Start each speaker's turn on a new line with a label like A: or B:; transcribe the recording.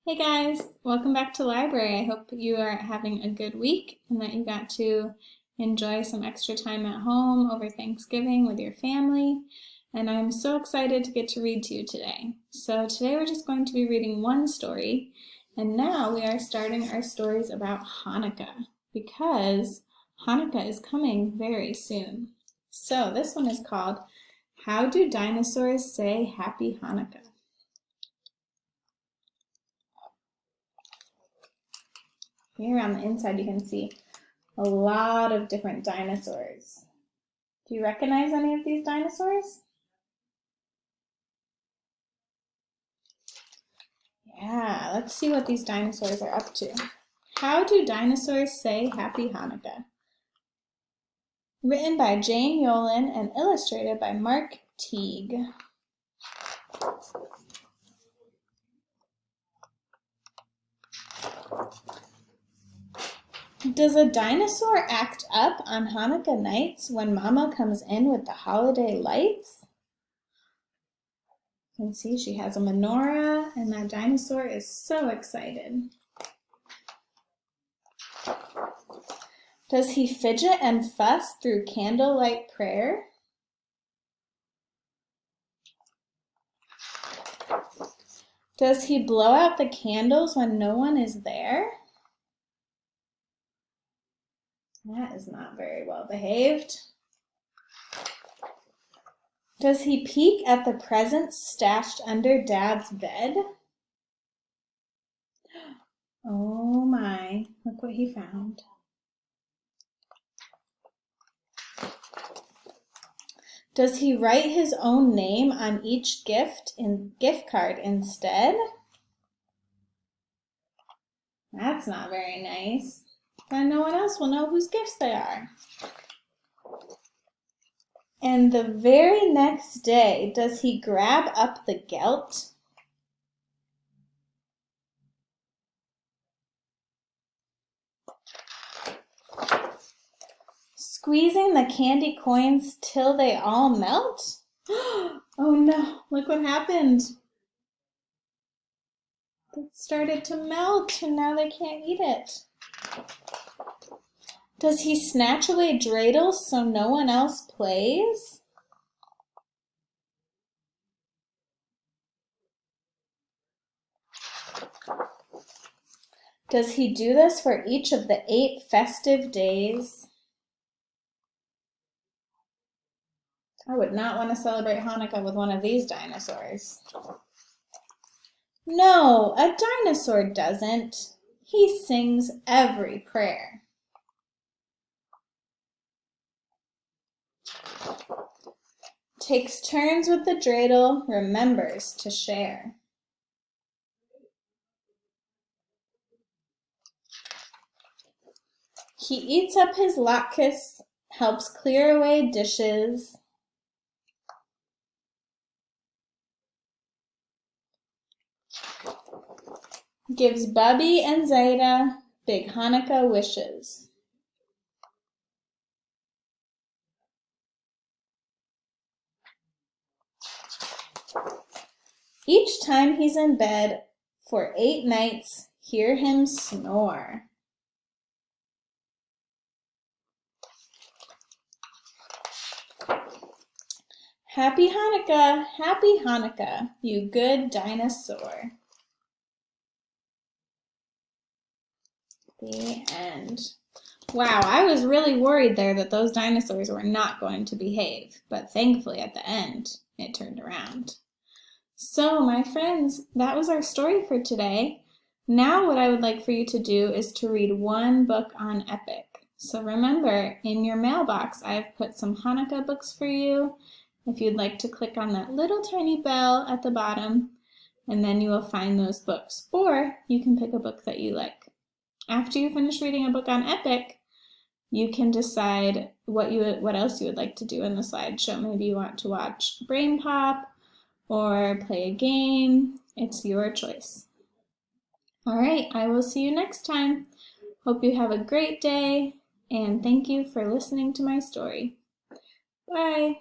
A: Hey guys, welcome back to library. I hope you are having a good week and that you got to enjoy some extra time at home over Thanksgiving with your family. And I'm so excited to get to read to you today. So today we're just going to be reading one story. And now we are starting our stories about Hanukkah because Hanukkah is coming very soon. So this one is called How Do Dinosaurs Say Happy Hanukkah? Here on the inside you can see a lot of different dinosaurs. Do you recognize any of these dinosaurs? Yeah, let's see what these dinosaurs are up to. How do dinosaurs say Happy Hanukkah? Written by Jane Yolen and illustrated by Mark Teague. Does a dinosaur act up on Hanukkah nights when Mama comes in with the holiday lights? You can see she has a menorah and that dinosaur is so excited. Does he fidget and fuss through candlelight prayer? Does he blow out the candles when no one is there? That is not very well behaved. Does he peek at the presents stashed under Dad's bed? Oh my, look what he found. Does he write his own name on each gift card instead? That's not very nice. Then no one else will know whose gifts they are. And the very next day, does he grab up the gelt? Squeezing the candy coins till they all melt? Oh no, look what happened. It started to melt and now they can't eat it. Does he snatch away dreidels so no one else plays? Does he do this for each of the 8 festive days? I would not want to celebrate Hanukkah with one of these dinosaurs. No, a dinosaur doesn't. He sings every prayer. Takes turns with the dreidel, remembers to share. He eats up his latkes, helps clear away dishes. Gives Bubby and Zaida big Hanukkah wishes. Each time he's in bed for 8 nights, hear him snore. Happy Hanukkah, you good dinosaur. The end. Wow, I was really worried there that those dinosaurs were not going to behave, but thankfully at the end, it turned around. So, my friends, that was our story for today. Now what I would like for you to do is to read one book on Epic. So remember, in your mailbox, I've put some Hanukkah books for you. If you'd like to click on that little tiny bell at the bottom, and then you will find those books. Or you can pick a book that you like. After you finish reading a book on Epic, you can decide what else you would like to do in the slideshow. Maybe you want to watch Brain Pop or play a game. It's your choice. All right, I will see you next time. Hope you have a great day, and thank you for listening to my story. Bye.